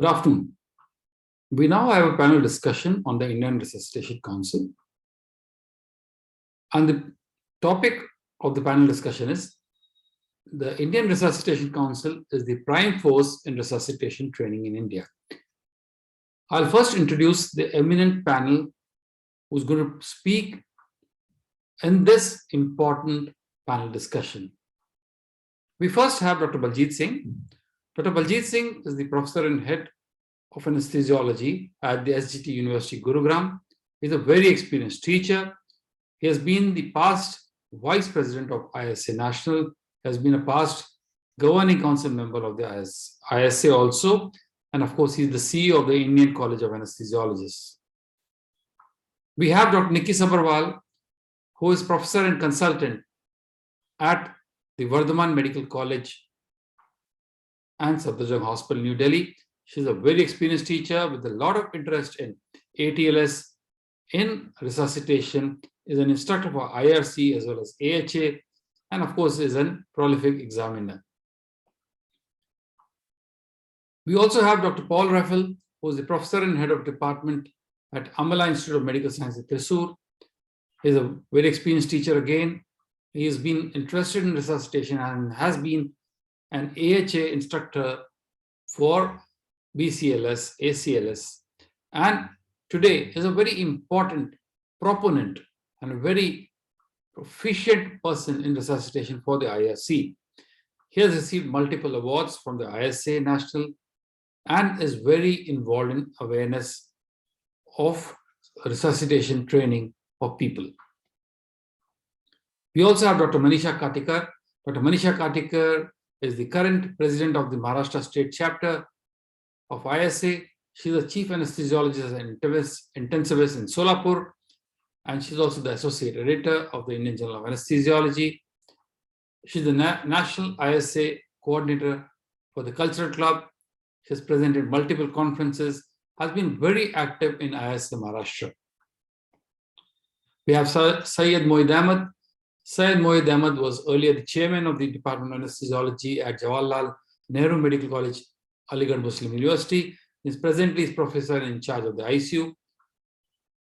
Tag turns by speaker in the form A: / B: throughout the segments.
A: Good afternoon. We now have a panel discussion on the Indian Resuscitation Council. And the topic of the panel discussion is the Indian Resuscitation Council is the prime force in resuscitation training in India. I'll first introduce the eminent panel who's going to speak in this important panel discussion. We first have Dr. Banjeet Singh. Dr. Banjeet Singh is the professor and head of anesthesiology at the SGT University, Gurugram. He's a very experienced teacher. He has been the past vice president of ISA National, has been a past governing council member of the ISA also. And of course, he's the CEO of the Indian College of Anesthesiologists. We have Dr. Nikki Sabarwal, who is professor and consultant at the Vardhaman Medical College and Safdarjung Hospital, New Delhi. She's a very experienced teacher with a lot of interest in ATLS, in resuscitation, is an instructor for IRC as well as AHA, and of course is a prolific examiner. We also have Dr. Paul Raffel, who is the professor and head of department at Amala Institute of Medical Sciences, Thrissur. He's a very experienced teacher again. He has been interested in resuscitation and has been an AHA instructor for BCLS, ACLS, and today is a very important proponent and a very proficient person in resuscitation for the IRC. He has received multiple awards from the ISA National and is very involved in awareness of resuscitation training of people. We also have Dr. Manisha Katkar. Dr. Manisha Katkar is the current president of the Maharashtra State Chapter of ISA. She's a chief anesthesiologist and intensivist in Solapur, and she's also the associate editor of the Indian Journal of Anesthesiology. She's the national ISA coordinator for the Cultural Club. She has presented multiple conferences, has been very active in ISA Maharashtra. We have Syed Mohid Ahmed. Syed Mohid Ahmed was earlier the chairman of the Department of Anesthesiology at Jawaharlal Nehru Medical College, Aligarh Muslim University. He is presently professor in charge of the ICU.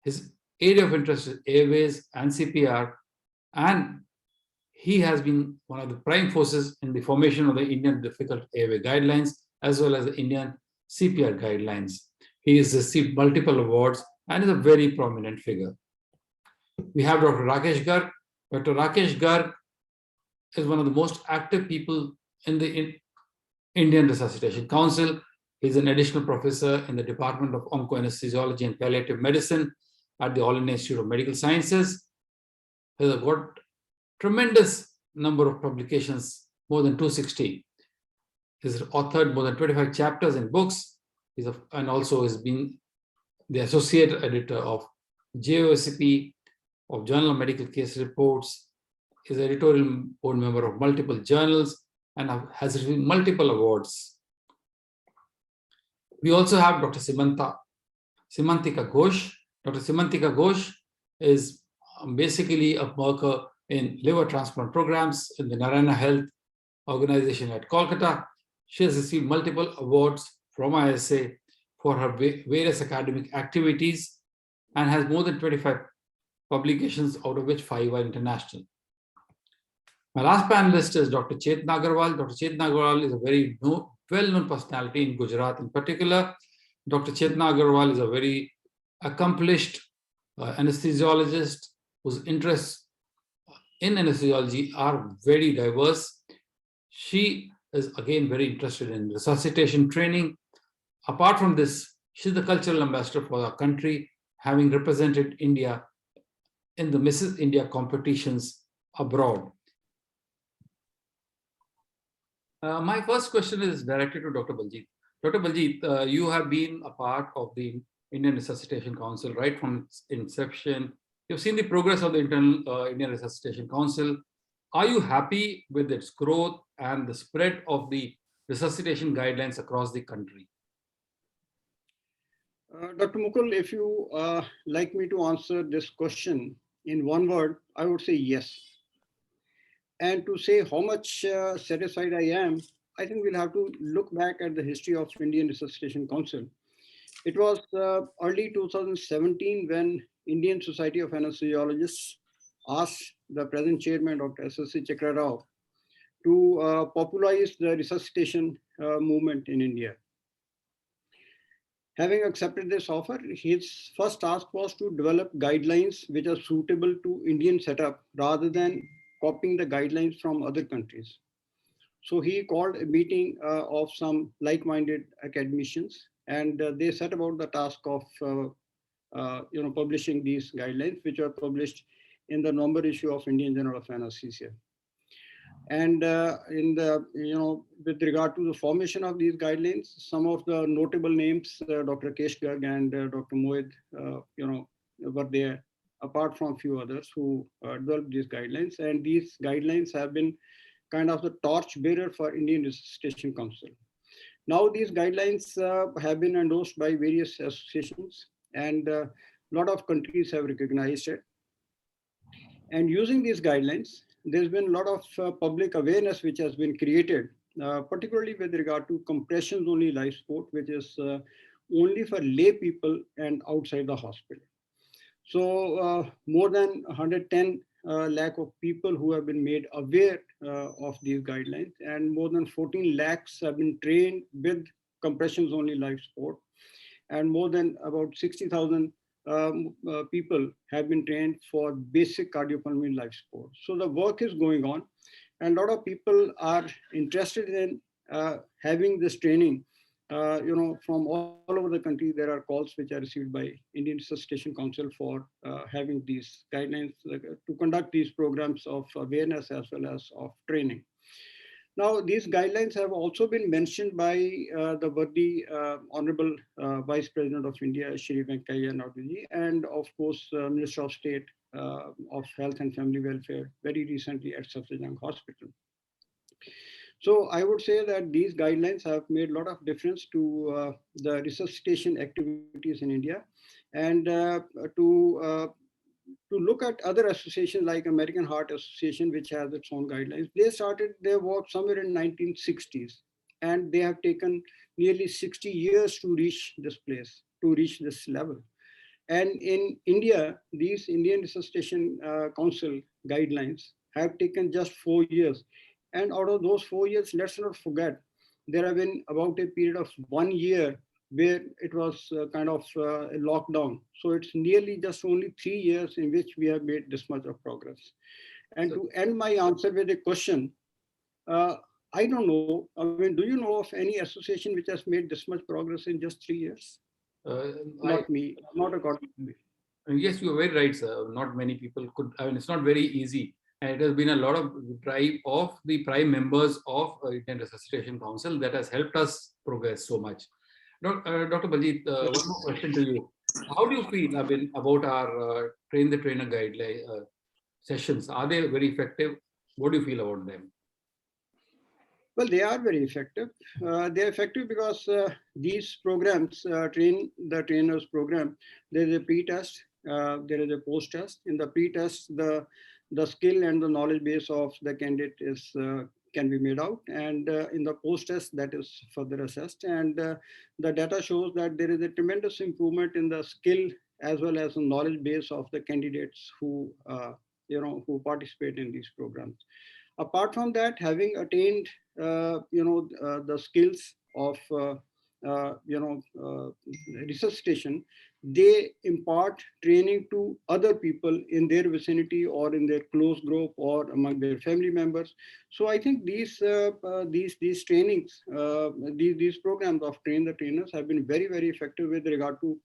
A: His area of interest is airways and CPR, and he has been one of the prime forces in the formation of the Indian Difficult Airway Guidelines as well as the Indian CPR Guidelines. He has received multiple awards and is a very prominent figure. We have Dr. Rakesh Garg. Dr. Rakesh Garg is one of the most active people in the Indian Resuscitation Council. He's an additional professor in the Department of Onco-Anesthesiology and Palliative Medicine at the All India Institute of Medical Sciences. He has got tremendous number of publications, more than 260. He's authored more than 25 chapters in books. And also has been the associate editor of JOSCP, of Journal of Medical Case Reports, is editorial board member of multiple journals, and has received multiple awards. We also have Dr. Simantika Ghosh. Dr. Simantika Ghosh is basically a worker in liver transplant programs in the Narayana Health organization at Kolkata. She has received multiple awards from ISA for her various academic activities and has more than 25 publications, out of which 5 are international. My last panelist is Dr. Chetna Agarwal. Dr. Chetna Agarwal is a very well-known personality in Gujarat in particular. Dr. Chetna Agarwal is a very accomplished anesthesiologist whose interests in anesthesiology are very diverse. She is again very interested in resuscitation training. Apart from this, she's the cultural ambassador for our country, having represented India in the Mrs. India competitions abroad. My first question is directed to Dr. Banjeet. Dr. Banjeet, you have been a part of the Indian Resuscitation Council right from its inception. You've seen the progress of the Indian Resuscitation Council. Are you happy with its growth and the spread of the resuscitation guidelines across the country?
B: Dr. Mukul, if you like me to answer this question in one word, I would say yes. And to say how much satisfied I am, I think we'll have to look back at the history of Indian Resuscitation Council. It was early 2017 when Indian Society of Anesthesiologists asked the present chairman, Dr. S.S.C. Chakra Rao, to popularize the resuscitation movement in India. Having accepted this offer, his first task was to develop guidelines which are suitable to Indian setup rather than copying the guidelines from other countries. So he called a meeting of some like-minded academicians, and they set about the task of publishing these guidelines, which were published in the November issue of Indian Journal of Anesthesia. And with regard to the formation of these guidelines, some of the notable names, Dr. Rakesh Garg and Dr. Mohit, were there, apart from a few others who developed these guidelines. And these guidelines have been kind of the torch bearer for Indian Resuscitation Council. Now these guidelines have been endorsed by various associations, and a lot of countries have recognized it. And using these guidelines, there's been a lot of public awareness which has been created, particularly with regard to compressions only life support, which is only for lay people and outside the hospital. So more than 110 lakh of people who have been made aware of these guidelines, and more than 14 lakhs have been trained with compressions only life support, and more than about 60,000 people have been trained for basic cardiopulmonary life support. So the work is going on, and a lot of people are interested in having this training. From all over the country, there are calls which are received by Indian Resuscitation Council for having these guidelines to conduct these programs of awareness as well as of training. Now, these guidelines have also been mentioned by the worthy Honorable Vice President of India, Shri Venkaiah Naidu, and of course, Minister of State of Health and Family Welfare very recently at Safdarjung Hospital. So I would say that these guidelines have made a lot of difference to the resuscitation activities in India, and to look at other associations like American Heart Association, which has its own guidelines. They started their work somewhere in 1960s, and they have taken nearly 60 years to reach this place, to reach this level. And in India, these Indian Resuscitation Council guidelines have taken just 4 years. And out of those 4 years, let's not forget, there have been about a period of 1 year where it was kind of a lockdown. So it's nearly just only 3 years in which we have made this much of progress. And to end my answer with a question, I don't know, I mean, do you know of any association which has made this much progress in just 3 years? Not me, not according to me.
A: Yes, you're very right, sir. Not many people could, I mean, it's not very easy. And it has been a lot of drive of the prime members of Indian Resuscitation Council that has helped us progress so much. Dr. Banjeet, one more question to you. How do you feel about our Train the Trainer guideline sessions? Are they very effective? What do you feel about them?
B: Well, they are very effective. They're effective because these programs, Train the Trainers program, there is a pre-test, there is a post-test. In the pre-test, the skill and the knowledge base of the candidate is can be made out, and in the post-test that is further assessed, and the data shows that there is a tremendous improvement in the skill as well as the knowledge base of the candidates who who participate in these programs. Apart from that, having attained the skills of resuscitation, they impart training to other people in their vicinity or in their close group or among their family members. So I think these trainings, these programs of Train the Trainers have been very, very effective with regard to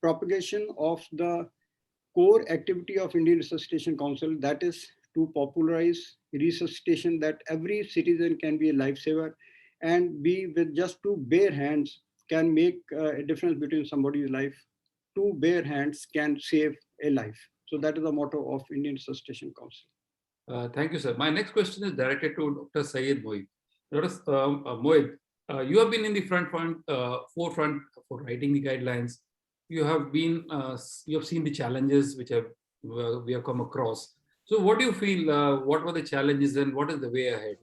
B: propagation of the core activity of Indian Resuscitation Council, that is to popularize resuscitation, that every citizen can be a lifesaver and be with just two bare hands can make a difference between somebody's life. Two bare hands can save a life. So that is the motto of Indian Resuscitation Council.
A: Thank you, sir. My next question is directed to Dr. Syed Mohit. Dr. Mohit, you have been in the forefront for writing the guidelines. You have seen the challenges which we have come across. So what do you feel, what were the challenges and what is the way ahead,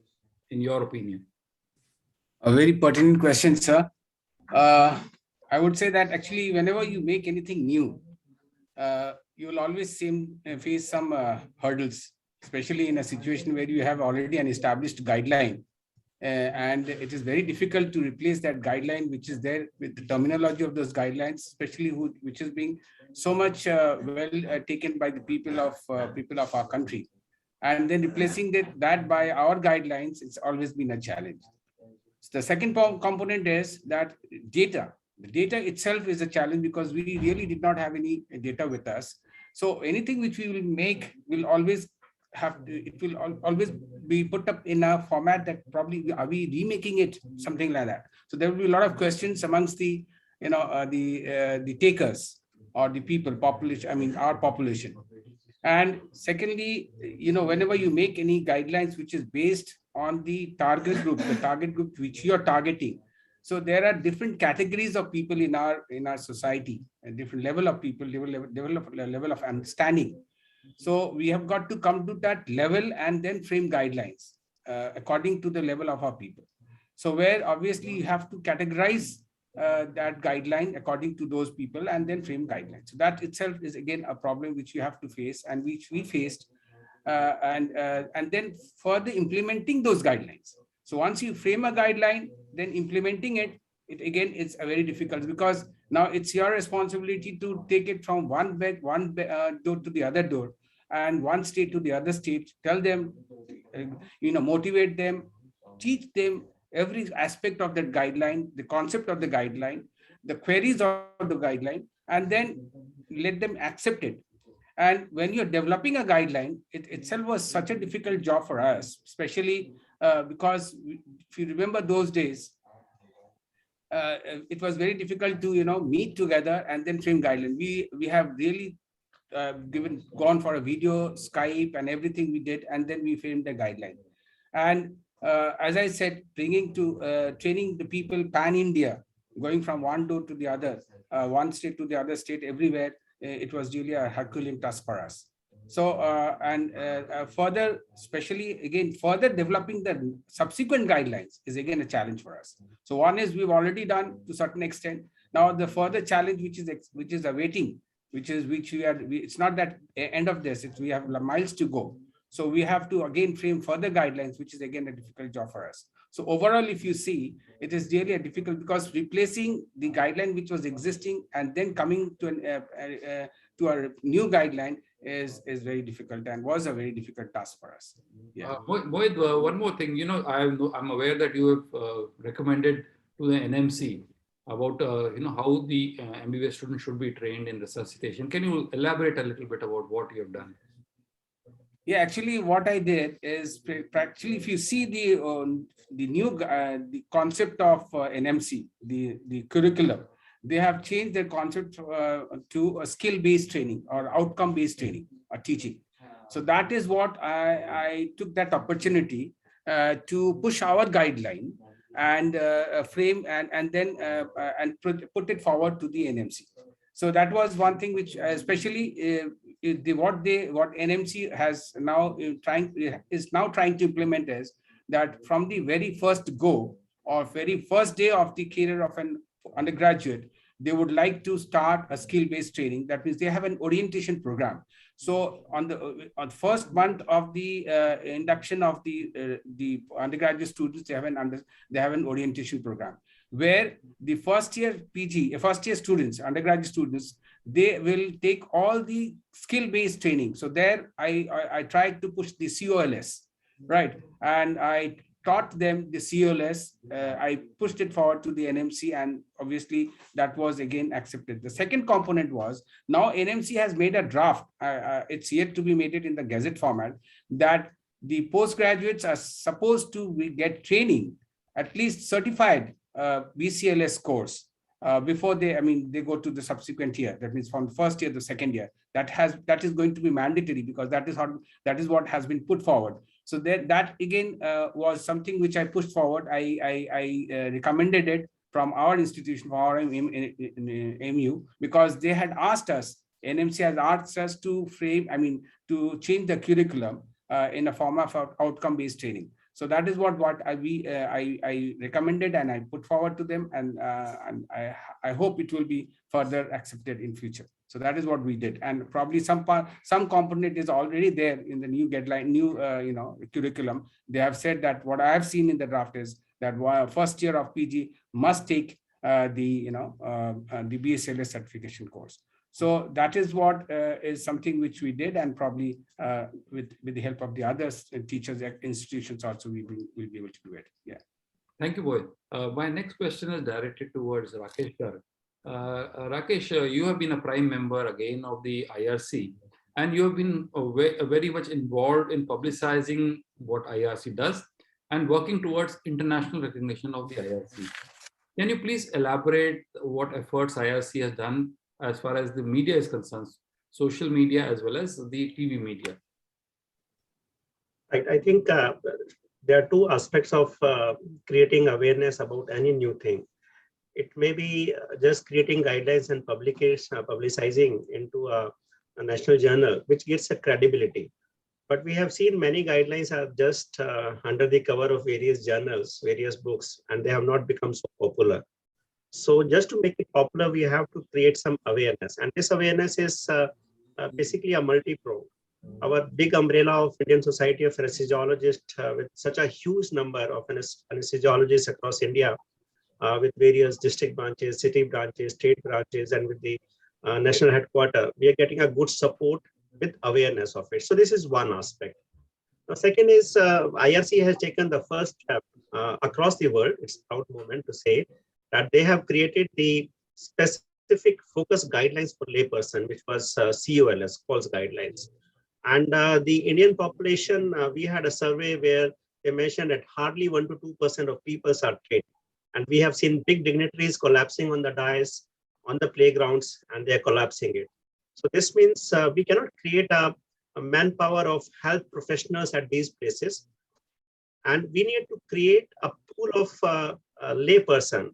A: in your opinion?
C: A very pertinent question, sir. Uh, I would say that actually, whenever you make anything new, you will always face some hurdles, especially in a situation where you have already an established guideline. And it is very difficult to replace that guideline, which is there with the terminology of those guidelines, especially which is being so much taken by the people of our country. And then replacing that by our guidelines, it's always been a challenge. So the second component is that data. The data itself is a challenge because we really did not have any data with us. So anything which we will make will always it will always be put up in a format that probably are we remaking it, something like that. So there will be a lot of questions amongst the the takers or the people population. I mean our population. And secondly, whenever you make any guidelines which is based on the target group which you are targeting. So there are different categories of people in our society, a different level of people, level of understanding. So we have got to come to that level and then frame guidelines according to the level of our people. So where obviously you have to categorize that guideline according to those people and then frame guidelines. So that itself is again a problem which you have to face and which we faced, and then further implementing those guidelines. So once you frame a guideline, then implementing it again it's a very difficult, because now it's your responsibility to take it from one door to the other door, and one state to the other state, tell them, motivate them, teach them every aspect of that guideline, the concept of the guideline, the queries of the guideline, and then let them accept it. And when you're developing a guideline, it itself was such a difficult job for us, especially because if you remember those days, it was very difficult to meet together and then frame guideline. We have really gone for a video, Skype, and everything we did, and then we framed the guideline. And as I said, bringing to training the people pan India, going from one door to the other, one state to the other state, everywhere, it was really a Herculean task for us. So further, especially again, further developing the subsequent guidelines is again a challenge for us. So one is we've already done to a certain extent. Now the further challenge which is awaiting, it's not that end of this, we have miles to go. So we have to again frame further guidelines, which is again a difficult job for us. So overall, if you see, it is really a difficult, because replacing the guideline which was existing and then coming to to a new guideline is very difficult and was a very difficult task for us. Yeah.
A: Mohit, one more thing. I'm aware that you have recommended to the NMC about how the MBBS students should be trained in resuscitation. Can you elaborate a little bit about what you have done?
C: Yeah, actually, what I did is actually, if you see the new the concept of NMC, the curriculum, they have changed their concept to a skill-based training or outcome-based training or teaching. So that is what I took that opportunity to push our guideline and frame and then put it forward to the NMC. So that was one thing which especially what NMC has now trying to implement is that from the very first go or very first day of the career of an undergraduate, they would like to start a skill-based training. That means they have an orientation program. So on the first month of the induction of the undergraduate students, they have an orientation program where the first year students, undergraduate students, they will take all the skill-based training. So there I tried to push the COLS, right? And I taught them the COLS. I pushed it forward to the NMC, and obviously that was again accepted. The second component was, now NMC has made a draft. It's yet to be made it in the Gazette format, that the postgraduates are supposed to get training, at least certified BCLS course before they go to the subsequent year. That means from the first year to the second year. That is going to be mandatory, because that is what has been put forward. So that again was something which I pushed forward. I recommended it from our institution, for our MU, because they had asked us, NMC has asked us to to change the curriculum in a form of outcome-based training. So that is what I recommended and I put forward to them, and I hope it will be further accepted in future. So that is what we did, and probably some component is already there in the new guideline, curriculum. They have said that what I have seen in the draft is that first year of PG must take the BSLS certification course. So that is what is something which we did, and probably with the help of the other teachers institutions also we'll be able to do it. Yeah.
A: Thank you, boy. My next question is directed towards Rakesh Garg. Rakesh, you have been a prime member again of the IRC, and you have been very much involved in publicizing what IRC does and working towards international recognition of the IRC. Can you please elaborate what efforts IRC has done as far as the media is concerned, social media as well as the TV media?
D: I think there are two aspects of creating awareness about any new thing. It may be just creating guidelines and publicizing into a national journal, which gets a credibility. But we have seen many guidelines are just under the cover of various journals, various books, and they have not become so popular. So just to make it popular, we have to create some awareness. And this awareness is basically a multi-pronged. Our big umbrella of Indian Society of Anesthesiologists, with such a huge number of anesthesiologists across India, with various district branches, city branches, state branches, and with the national headquarters, we are getting a good support with awareness of it. So this is one aspect. The second is IRC has taken the first step across the world. It's a proud moment to say that they have created the specific focus guidelines for layperson, which was COLS, Calls Guidelines. And the Indian population, we had a survey where they mentioned that hardly 1 to 2% of people are trained. And we have seen big dignitaries collapsing on the dais, on the playgrounds, and they're collapsing it. So this means we cannot create a manpower of health professionals at these places. And we need to create a pool of layperson,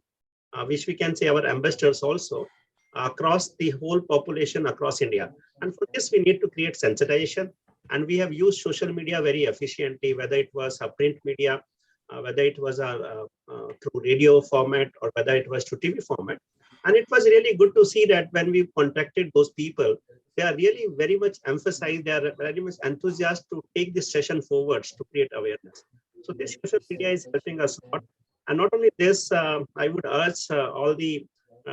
D: which we can say our ambassadors also, across the whole population across India. And for this, we need to create sensitization. And we have used social media very efficiently, whether it was a print media, whether it was through radio format, or whether it was through TV format. And it was really good to see that when we contacted those people, they are really very much emphasized, they are very much enthusiastic to take this session forwards to create awareness. So this social media is helping us a lot. And not only this, I would urge all the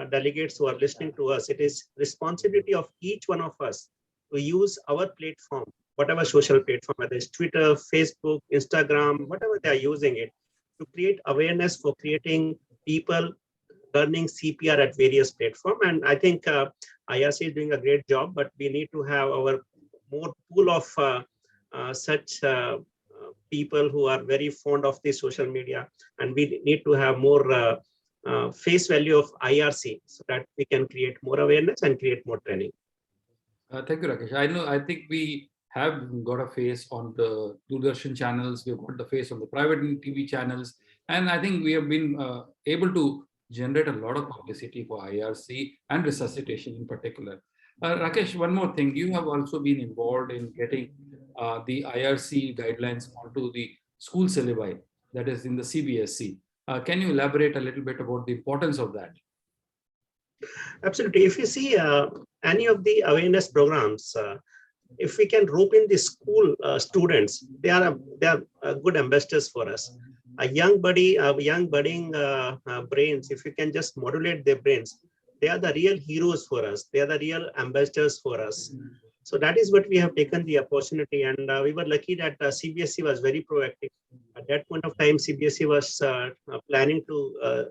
D: delegates who are listening to us, it is responsibility of each one of us to use our platform, whatever social platform, whether it's Twitter, Facebook, Instagram, whatever they are using it, to create awareness for creating people learning CPR at various platforms. And I think IRC is doing a great job, but we need to have our more pool of such people who are very fond of the social media, and we need to have more face value of IRC so that we can create more awareness and create more training.
A: Thank you, Rakesh. I think we have got a face on the Doordarshan channels, we've got the face on the private TV channels, and I think we have been able to generate a lot of publicity for IRC and resuscitation in particular. Rakesh, one more thing, you have also been involved in getting the IRC guidelines onto the school syllabi, that is in the CBSE. Can you elaborate a little bit about the importance of that?
D: Absolutely. If you see any of the awareness programs, if we can rope in the school students, they are good ambassadors for us. A young budding brains, if you can just modulate their brains, they are the real heroes for us. They are the real ambassadors for us. So that is what we have taken the opportunity, and we were lucky that CBSE was very proactive. At that point of time, CBSE was planning to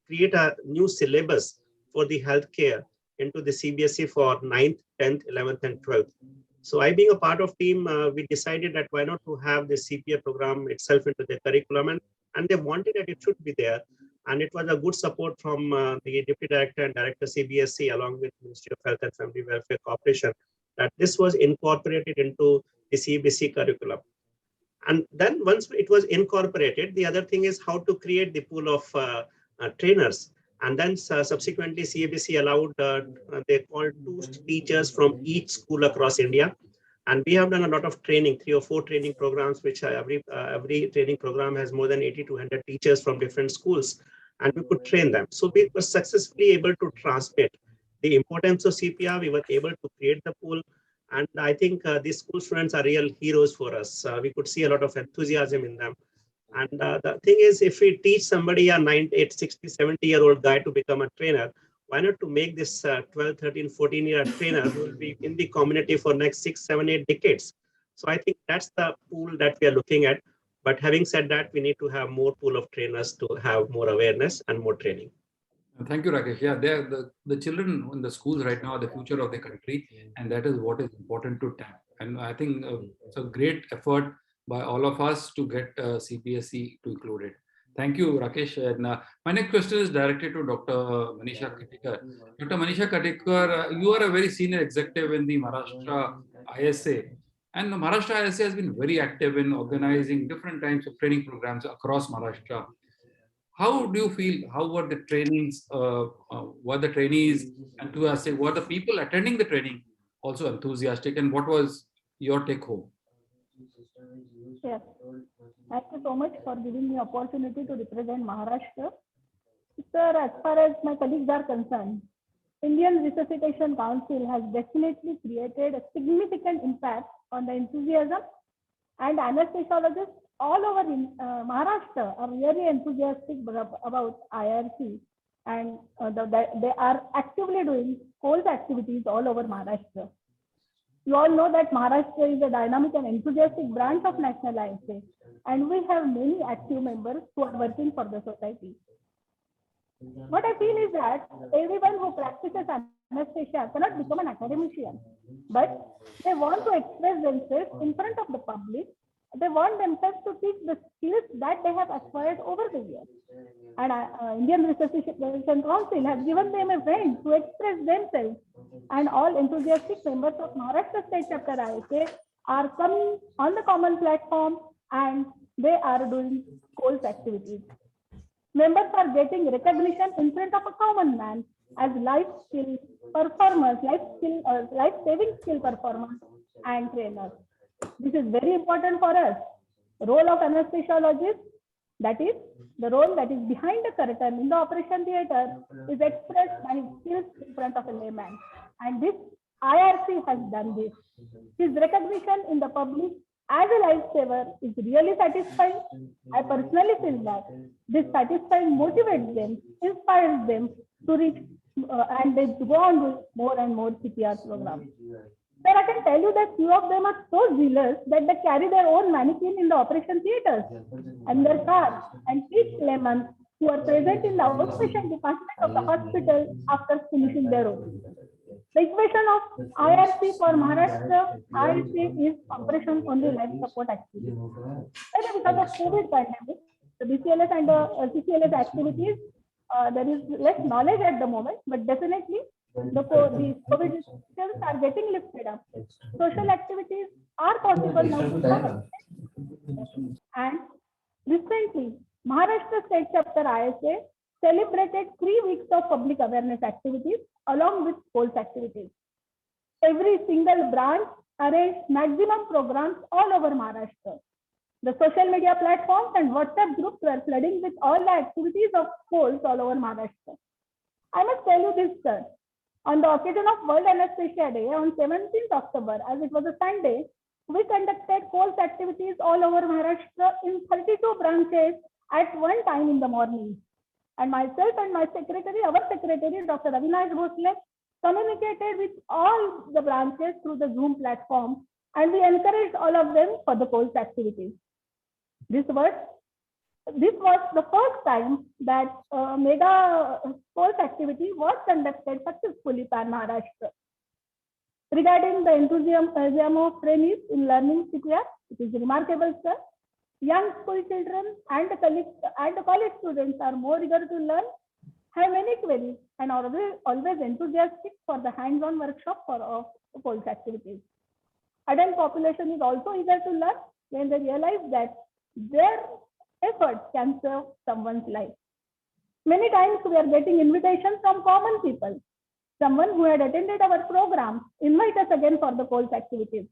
D: create a new syllabus for the healthcare into the CBSE for 9th, 10th, 11th, and 12th. So I, being a part of team, we decided that why not to have the CPR program itself into the curriculum, and they wanted that it should be there. And it was a good support from the Deputy Director and Director CBSE along with Ministry of Health and Family Welfare Corporation, that this was incorporated into the CBSE curriculum. And then once it was incorporated, the other thing is how to create the pool of trainers. And then subsequently, CBSE allowed, they called 2 teachers from each school across India. And we have done a lot of training, 3 or 4 training programs, which every training program has more than 80 to 100 teachers from different schools, and we could train them. So we were successfully able to transmit the importance of CPR. We were able to create the pool. And I think these school students are real heroes for us. We could see a lot of enthusiasm in them. And the thing is, if we teach somebody a 98, 60, 70-year-old guy to become a trainer, why not to make this 12, 13, 14-year trainer who will be in the community for next 6, 7, 8 decades. So I think that's the pool that we are looking at. But having said that, we need to have more pool of trainers to have more awareness and more training.
A: Thank you, Rakesh. Yeah, they're the children in the schools right now are the future of the country, and that is what is important to tap. And I think it's a great effort by all of us to get CPSE to include it. Thank you, Rakesh. And my next question is directed to Dr. Manisha Katkar. Dr. Manisha Katkar, you are a very senior executive in the Maharashtra ISA. And the Maharashtra ISA has been very active in organizing different types of training programs across Maharashtra. How do you feel? How were the trainings? Were the trainees enthusiastic? Were the people attending the training also enthusiastic? And what was your take home?
E: Yes. Thank you so much for giving me opportunity to represent Maharashtra. Sir, as far as my colleagues are concerned, Indian Resuscitation Council has definitely created a significant impact on the enthusiasm, and anesthesiologists all over in Maharashtra are really enthusiastic about IRC, and they are actively doing course activities all over Maharashtra. You all know that Maharashtra is a dynamic and enthusiastic branch of National ISA, and we have many active members who are working for the society. What I feel is that everyone who practices anesthesia cannot become an academician, but they want to express themselves in front of the public. They want themselves to teach the skills that they have acquired over the years. And Indian Resuscitation Council has given them a vent to express themselves. And all enthusiastic members of Maharashtra State Chapter ISA are coming on the common platform, and they are doing course activities. Members are getting recognition in front of a common man as life skill performers, life-saving skill performers and trainers. This is very important for us. The role of anesthesiologist, that is the role that is behind the curtain in the operation theater, is expressed by his skills in front of a layman. And this IRC has done this. His recognition in the public as a lifesaver is really satisfying. I personally feel that this satisfying motivates them, inspires them to reach and they go on with more and more CPR programs. Sir, I can tell you that few of them are so zealous that they carry their own mannequin in the operation theaters and their cars and teach laymen who are present in the outpatient department of the hospital after finishing their own. The equation of IRC for Maharashtra, IRC is operation only life support activities. Because of COVID pandemic, the BCLS and the CCLS activities, there is less knowledge at the moment, but definitely the COVID restrictions are getting lifted up. Social activities are possible now. And recently, Maharashtra State Chapter ISA celebrated 3 weeks of public awareness activities along with sports activities. Every single branch arranged maximum programs all over Maharashtra. The social media platforms and WhatsApp groups were flooding with all the activities of schools all over Maharashtra. I must tell you this, sir. On the occasion of World Anesthesia Day on 17th October, as it was a Sunday, we conducted course activities all over Maharashtra in 32 branches at one time in the morning. And myself and my secretary, our secretary, Dr. Ghosh, communicated with all the branches through the Zoom platform, and we encouraged all of them for the course activities. This was the first time that mega course activity was conducted successfully by Maharashtra. Regarding the enthusiasm of trainees in learning CPR, it is remarkable, sir. Young school children and the college students are more eager to learn, have many queries, and are always enthusiastic for the hands-on workshop for course activities. Adult population is also eager to learn when they realize that their efforts can serve someone's life. Many times we are getting invitations from common people. Someone who had attended our program invite us again for the course activities.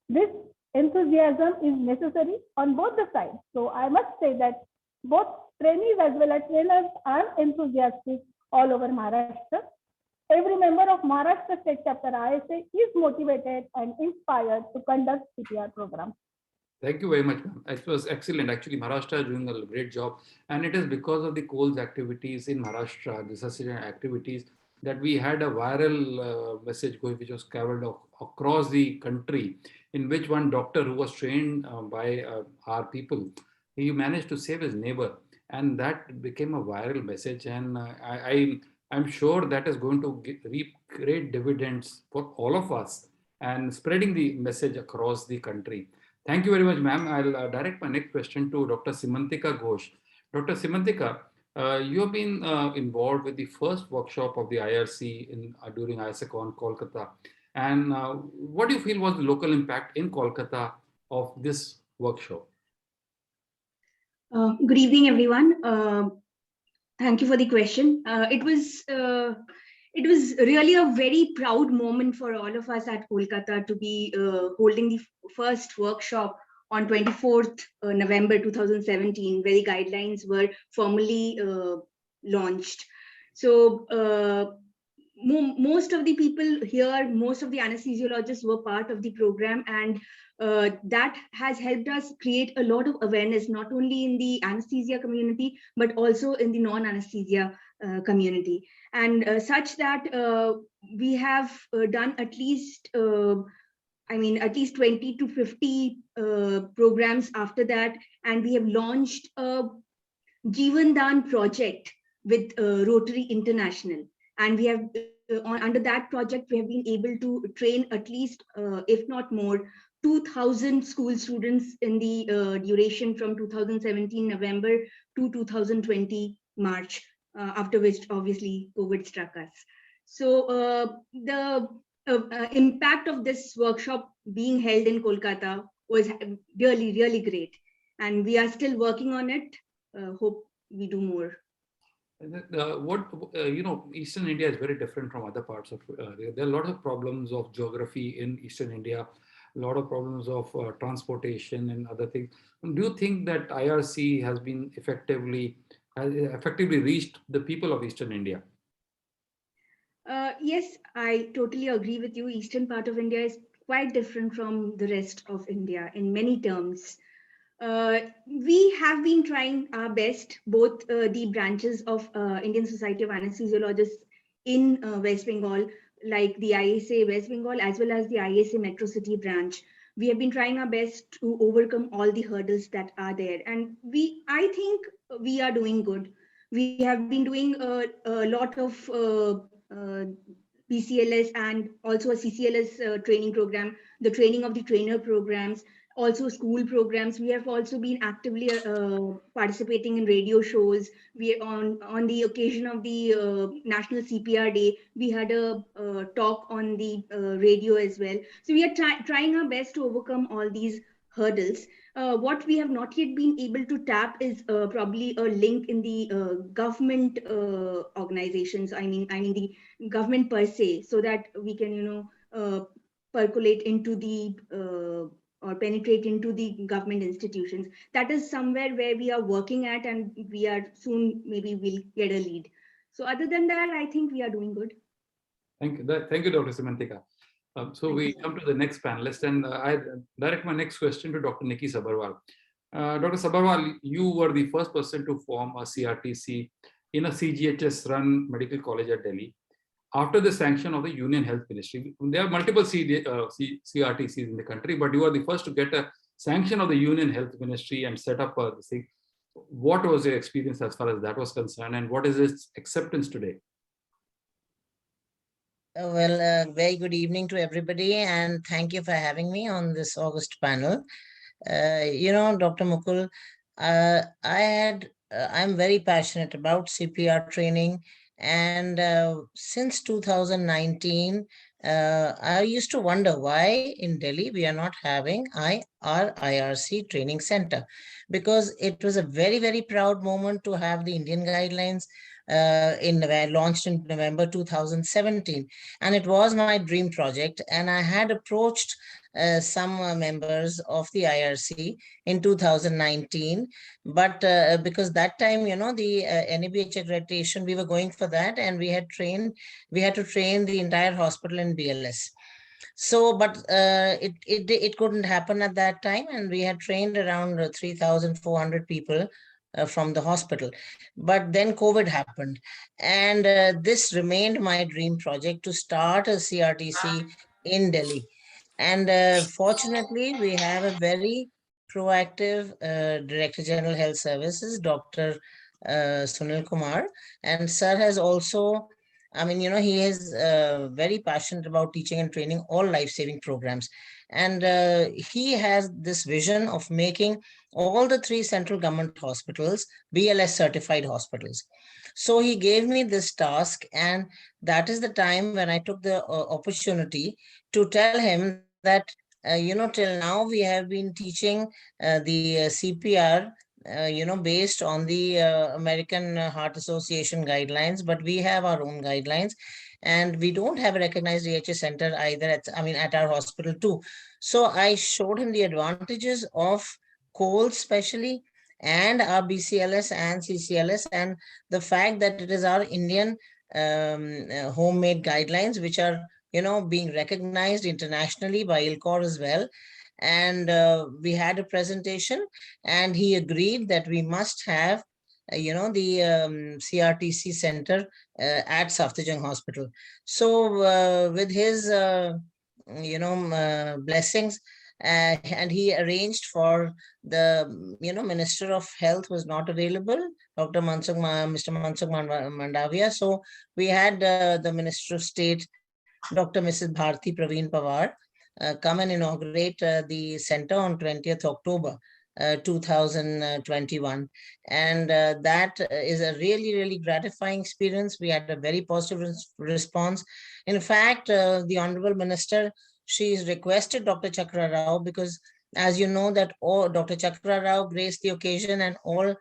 E: This enthusiasm is necessary on both the sides. So I must say that both trainees as well as trainers are enthusiastic all over Maharashtra. Every member of Maharashtra State Chapter ISA is motivated and inspired to conduct CPR program.
A: Thank you very much, ma'am. It was excellent. Actually, Maharashtra is doing a great job. And it is because of the COLS activities in Maharashtra, resuscitation activities, that we had a viral message going, which was carried across the country, in which one doctor who was trained by our people, he managed to save his neighbor. And that became a viral message. And I'm sure that is going to reap great dividends for all of us and spreading the message across the country. Thank you very much, ma'am. I'll direct my next question to Dr. Simantika Ghosh. Dr. Simantika, you have been involved with the first workshop of the IRC during ISACon Kolkata. And what do you feel was the local impact in Kolkata of this workshop?
F: Good evening, everyone. Thank you for the question. It was really a very proud moment for all of us at Kolkata to be holding the first workshop on 24th November 2017, where the guidelines were formally launched. So most of the people here, most of the anesthesiologists were part of the program, and that has helped us create a lot of awareness, not only in the anesthesia community, but also in the non-anesthesia community. And such that we have done at least, at least 20 to 50 programs after that. And we have launched a Jeevan Dan project with Rotary International. And we have, under that project, we have been able to train at least, if not more, 2,000 school students in the duration from 2017 November to 2020 March, after which obviously COVID struck us. So the impact of this workshop being held in Kolkata was really, really great. And we are still working on it. Hope we do more.
A: Eastern India is very different from other parts of, there are a lot of problems of geography in Eastern India, a lot of problems of transportation and other things. Do you think that IRC has been effectively reached the people of Eastern India?
F: Yes, I totally agree with you. Eastern part of India is quite different from the rest of India in many terms. We have been trying our best, both the branches of Indian Society of Anesthesiologists in West Bengal, like the ISA West Bengal, as well as the ISA Metro City branch. We have been trying our best to overcome all the hurdles that are there. And I think we are doing good. We have been doing a lot of BCLS and also a CCLS training program, the training of the trainer programs, also school programs. We have also been actively participating in radio shows. We on the occasion of the National CPR Day, we had a talk on the radio as well. So we are trying our best to overcome all these hurdles. What we have not yet been able to tap is probably a link in the government organizations. I mean the government per se, so that we can percolate into the or penetrate into the government institutions. That is somewhere where we are working at, and we are soon, maybe we'll get a lead. So other than that, I think we are doing good.
A: Thank you. Thank you, Dr. Simantika. So we come to the next panelist, and I direct my next question to Dr. Nikki Sabarwal. Dr. Sabarwal, you were the first person to form a CRTC in a CGHS-run medical college at Delhi after the sanction of the Union Health Ministry. There are multiple CRTCs in the country, but you are the first to get a sanction of the Union Health Ministry and set up this thing. What was your experience as far as that was concerned, and what is its acceptance today?
G: Well, very good evening to everybody, and thank you for having me on this August panel. Dr. Mukul, I'm very passionate about CPR training. And since 2019, I used to wonder why in Delhi we are not having our IRC training center, because it was a very, very proud moment to have the Indian guidelines launched in November 2017. And it was my dream project. And I had approached some members of the IRC in 2019. But because that time, the NABH accreditation, we were going for that, and we had to train the entire hospital in BLS. So, but it couldn't happen at that time, and we had trained around 3,400 people from the hospital. But then COVID happened, and this remained my dream project to start a CRTC in Delhi. And fortunately, we have a very proactive Director General Health Services, Dr. Sunil Kumar, and sir has also, he is very passionate about teaching and training all life-saving programs. And he has this vision of making all the 3 central government hospitals BLS certified hospitals. So he gave me this task, and that is the time when I took the opportunity to tell him that, till now we have been teaching the CPR, based on the American Heart Association guidelines, but we have our own guidelines, and we don't have a recognized AHS center either at our hospital too. So I showed him the advantages of coal especially, and our BCLS and CCLS, and the fact that it is our Indian homemade guidelines, which are, being recognized internationally by ILCOR as well. And we had a presentation, and he agreed that we must have, the CRTC center at Safdarjung Hospital. So with his, blessings, and he arranged for the, Minister of Health was not available, Mr. Mansukh Mandavia. So we had the Minister of State, Dr. Mrs. Bharti Praveen Pawar, come and inaugurate the center on 20th October 2021. And that is a really, really gratifying experience. We had a very positive response. In fact, the Honorable Minister, she's requested Dr. Chakra Rao, because as you know that Dr. Chakra Rao graced the occasion, and all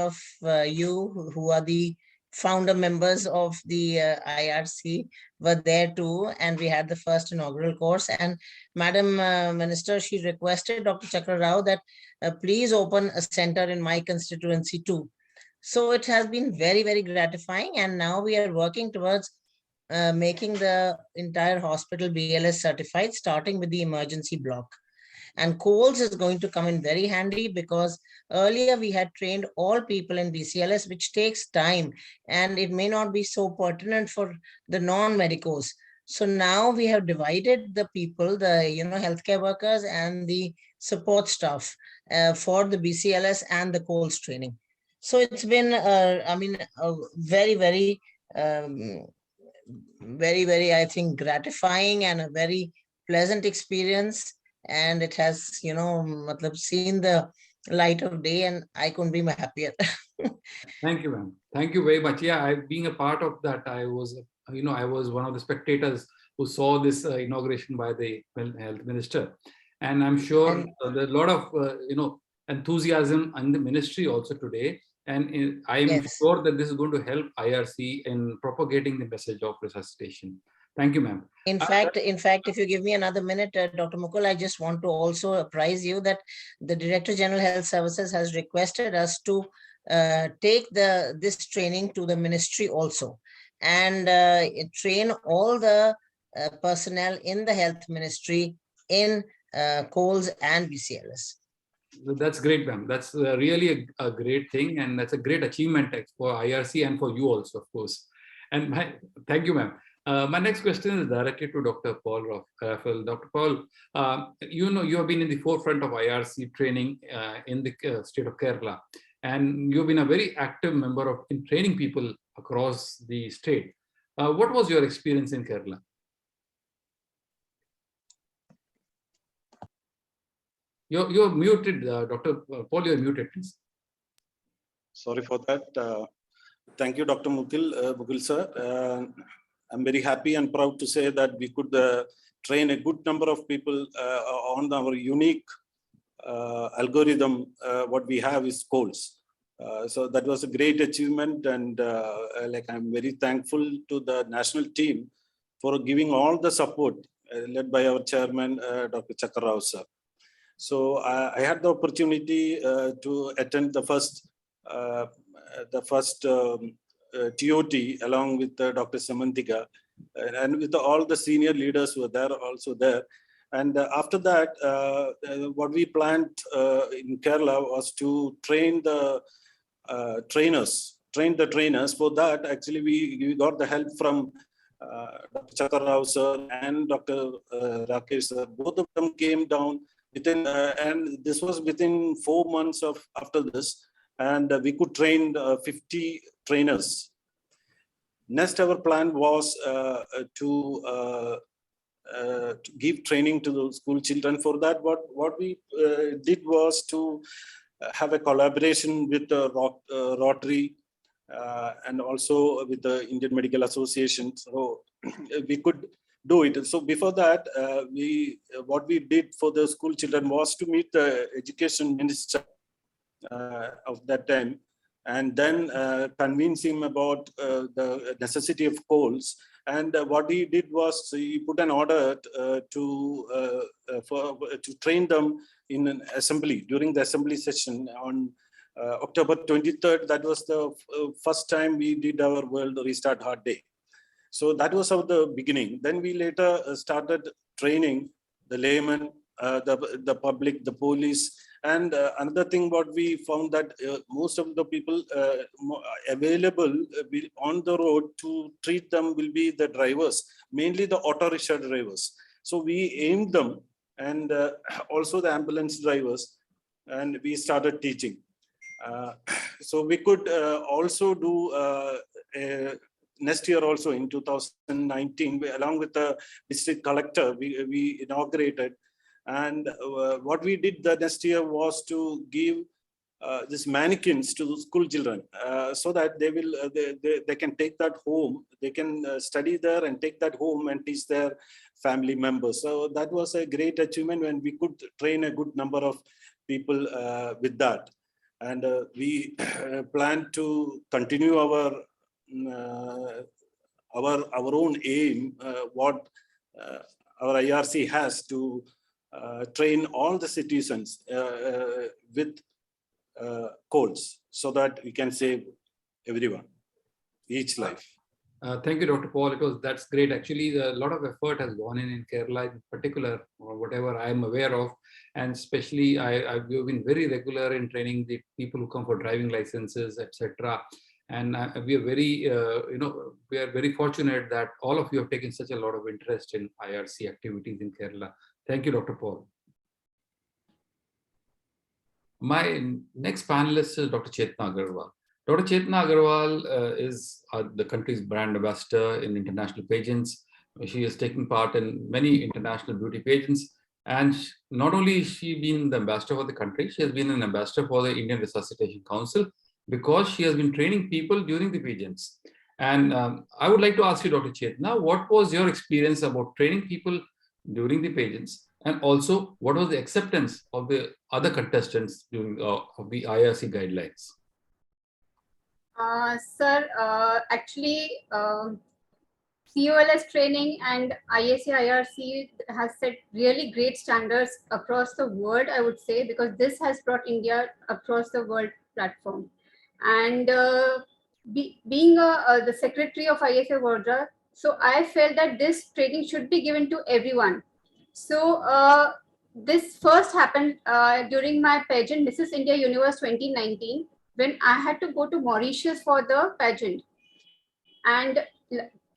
G: of you who are the founder members of the IRC were there too, and we had the first inaugural course. And Madam Minister, she requested Dr. Chakra Rao that please open a center in my constituency too. So it has been very, very gratifying, and now we are working towards making the entire hospital BLS certified, starting with the emergency block. And COLS is going to come in very handy, because earlier we had trained all people in BCLS, which takes time, and it may not be so pertinent for the non-medicos. So now we have divided the people, the healthcare workers and the support staff for the BCLS and the COLS training. So it's been, a very, very, very, very, I think, gratifying and a very pleasant experience. And it has, seen the light of day, and I couldn't be more happier.
A: Thank you, ma'am. Thank you very much. Yeah, being a part of that, I was one of the spectators who saw this inauguration by the health minister. And I'm sure there's a lot of, enthusiasm in the ministry also today. And I'm sure that this is going to help IRC in propagating the message of resuscitation. Thank you, ma'am.
G: In fact, if you give me another minute, Dr. Mukul, I just want to also apprise you that the Director General Health Services has requested us to take this training to the ministry also, and train all the personnel in the health ministry in COLS and BCLS.
A: That's great, ma'am. That's really a great thing, and that's a great achievement for IRC and for you also, of course. And thank you, ma'am. My next question is directed to Dr. Paul Raffel. Dr. Paul, you have been in the forefront of IRC training in the state of Kerala, and you've been a very active member in training people across the state. What was your experience in Kerala? You're muted, Dr. Paul, you're muted, please.
H: Sorry for that. Thank you, Dr. Mukul sir. I'm very happy and proud to say that we could train a good number of people on our unique algorithm. What we have is COLS. So that was a great achievement, and I'm very thankful to the national team for giving all the support led by our chairman, Dr. Chakrao sir. So I had the opportunity to attend the first TOT along with Dr. Simantika, and with all the senior leaders who were there also there. And after that, what we planned in Kerala was to train the trainers. For that, actually, we got the help from Dr. Chakrao sir and Dr. Rakesh sir. Both of them came down within, and this was within 4 months after this, and we could train 50 trainers. Next, our plan was to give training to the school children. For that, what we did was to have a collaboration with the Rotary and also with the Indian Medical Association. So we could do it. So before that, what we did for the school children was to meet the education minister of that time, and then convince him about the necessity of coals. And what he did was he put an order to train them in an assembly during the assembly session on October 23rd. That was the first time we did our World Restart Heart Day. So that was the beginning. Then we later started training the laymen, the public, the police. And another thing, what we found that most of the people available on the road to treat them will be the drivers, mainly the auto rickshaw drivers. So we aimed them, and also the ambulance drivers, and we started teaching. So we could also do next year also in 2019, along with the district collector, we inaugurated. And what we did the next year was to give these mannequins to the school children so that they can take that home. They can study there and take that home and teach their family members. So that was a great achievement when we could train a good number of people with that. And we plan to continue our own aim, what our IRC has to train all the citizens with codes so that we can save everyone, each life.
A: Thank you, Dr. Paul. That's great. Actually, a lot of effort has gone in Kerala in particular, or whatever I am aware of. And especially, I've been very regular in training the people who come for driving licenses, etc. And we are very, we are very fortunate that all of you have taken such a lot of interest in IRC activities in Kerala. Thank you, Dr. Paul. My next panelist is Dr. Chetna Agarwal. Dr. Chetna Agarwal is the country's brand ambassador in international pageants. She has taken part in many international beauty pageants. And not only has she been the ambassador for the country, she has been an ambassador for the Indian Resuscitation Council because she has been training people during the pageants. And I would like to ask you, Dr. Chetna, what was your experience about training people during the pageants? And also, what was the acceptance of the other contestants during of the IRC guidelines?
I: Sir, actually, COLS training and IRC has set really great standards across the world, I would say, because this has brought India across the world platform. And being the secretary of ISA Wardra, so I felt that this training should be given to everyone. So this first happened during my pageant, Mrs. India Universe 2019, when I had to go to Mauritius for the pageant. And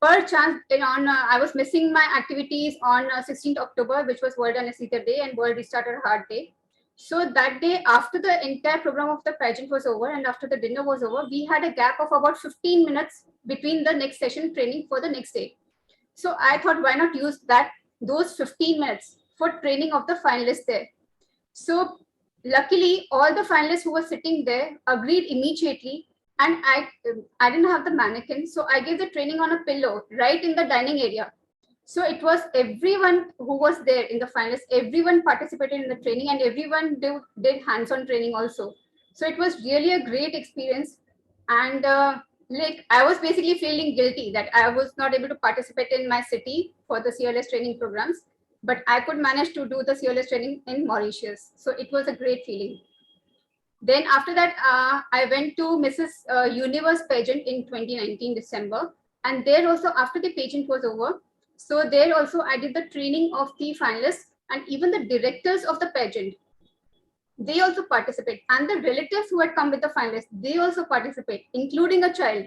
I: per chance, I was missing my activities on 16th October, which was World Anesthesia Day and World Restarted Heart Day. So that day, after the entire program of the pageant was over and after the dinner was over, we had a gap of about 15 minutes between the next session training for the next day. So I thought, why not use those 15 minutes for training of the finalists there. So luckily, all the finalists who were sitting there agreed immediately, and I didn't have the mannequin, so I gave the training on a pillow right in the dining area. So it was everyone who was there in the finalists, everyone participated in the training, and everyone did hands-on training also. So it was really a great experience. And like I was basically feeling guilty that I was not able to participate in my city for the CLS training programs, but I could manage to do the CLS training in Mauritius. So it was a great feeling. Then after that, I went to Mrs. Universe pageant in 2019 December. And there also, after the pageant was over, so there also I did the training of the finalists and even the directors of the pageant. They also participate, and the relatives who had come with the finalists, they also participate, including a child.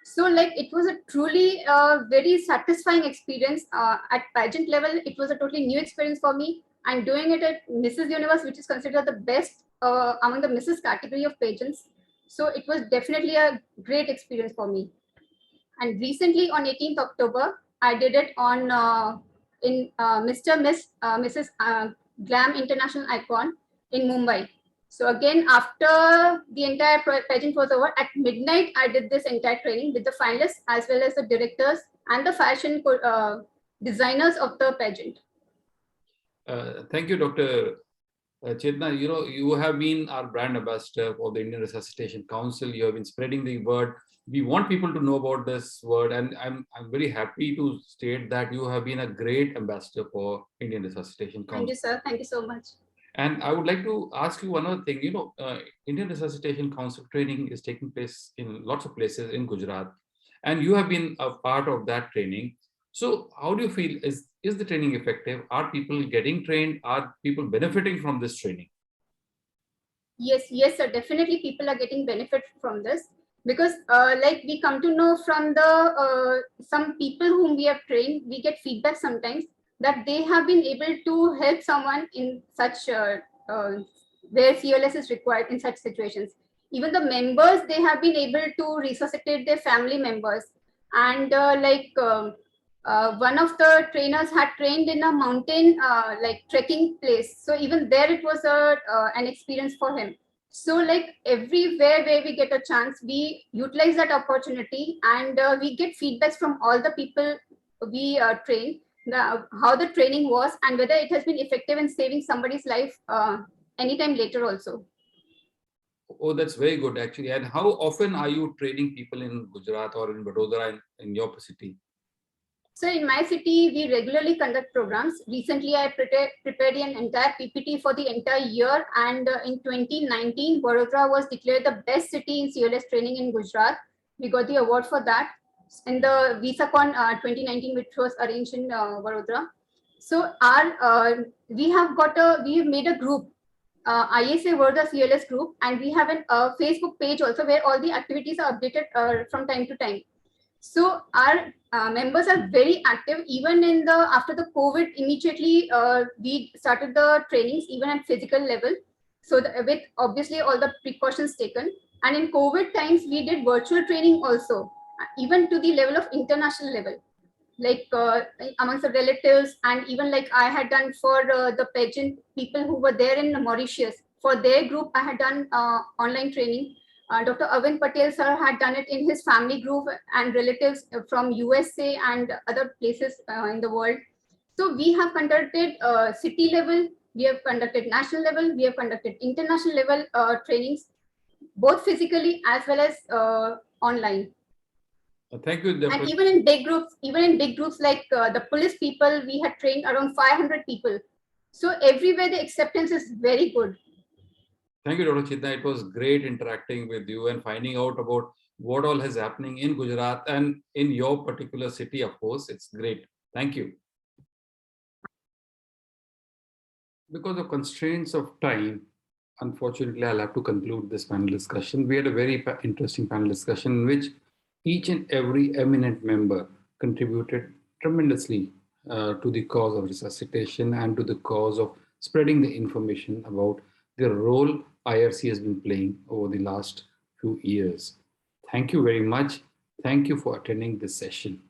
I: So like it was a truly very satisfying experience at pageant level. It was a totally new experience for me, and doing it at Mrs. Universe, which is considered the best among the Mrs. category of pageants. So it was definitely a great experience for me. And recently on 18th October, I did it on in Mr. Miss Mrs. Glam International Icon in Mumbai. So again, after the entire pageant was over, at midnight, I did this entire training with the finalists as well as the directors and the fashion designers of the pageant.
A: Thank you, Dr. Chetna. You know, you have been our brand ambassador for the Indian Resuscitation Council. You have been spreading the word. We want people to know about this word, and I'm very happy to state that you have been a great ambassador for Indian Resuscitation Council.
I: Thank you, sir. Thank you so much.
A: And I would like to ask you one other thing. You know, Indian Resuscitation Council training is taking place in lots of places in Gujarat, and you have been a part of that training. So how do you feel? Is the training effective? Are people getting trained? Are people benefiting from this training?
I: Yes, sir. Definitely, people are getting benefit from this because, like, we come to know from the some people whom we have trained, we get feedback sometimes that they have been able to help someone in such where CLS is required in such situations. Even the members, they have been able to resuscitate their family members, and one of the trainers had trained in a mountain like trekking place. So even there it was an experience for him. So like everywhere where we get a chance, we utilize that opportunity, and we get feedbacks from all the people we train, how the training was and whether it has been effective in saving somebody's life anytime later also.
A: Oh, that's very good actually. And how often are you training people in Gujarat or in Vadodara in your city?
I: So in my city, we regularly conduct programs. Recently, I prepared an entire PPT for the entire year. And in 2019, Vadodara was declared the best city in CLS training in Gujarat. We got the award for that in the VisaCon 2019, which was arranged in Vadodara. So we have made a group, ISA Vadodara CLS group, and we have a Facebook page also where all the activities are updated from time to time. So our members are very active. Even in the after the COVID, immediately we started the trainings even at physical level. So with obviously all the precautions taken. And in COVID times, we did virtual training also, even to the level of international level, like amongst the relatives, and even like I had done for the pageant people who were there in Mauritius. For their group, I had done online training. Dr. Arvind Patel sir had done it in his family group and relatives from USA and other places in the world. So we have conducted city level, we have conducted national level, we have conducted international level trainings, both physically as well as online.
A: Thank you.
I: And even in big groups like the police people, we had trained around 500 people. So everywhere the acceptance is very good.
A: Thank you, Dr. Chetna. It was great interacting with you and finding out about what all is happening in Gujarat and in your particular city, of course. It's great. Thank you. Because of constraints of time, unfortunately, I'll have to conclude this panel discussion. We had a very interesting panel discussion in which each and every eminent member contributed tremendously to the cause of resuscitation and to the cause of spreading the information about the role IRC has been playing over the last few years. Thank you very much. Thank you for attending this session.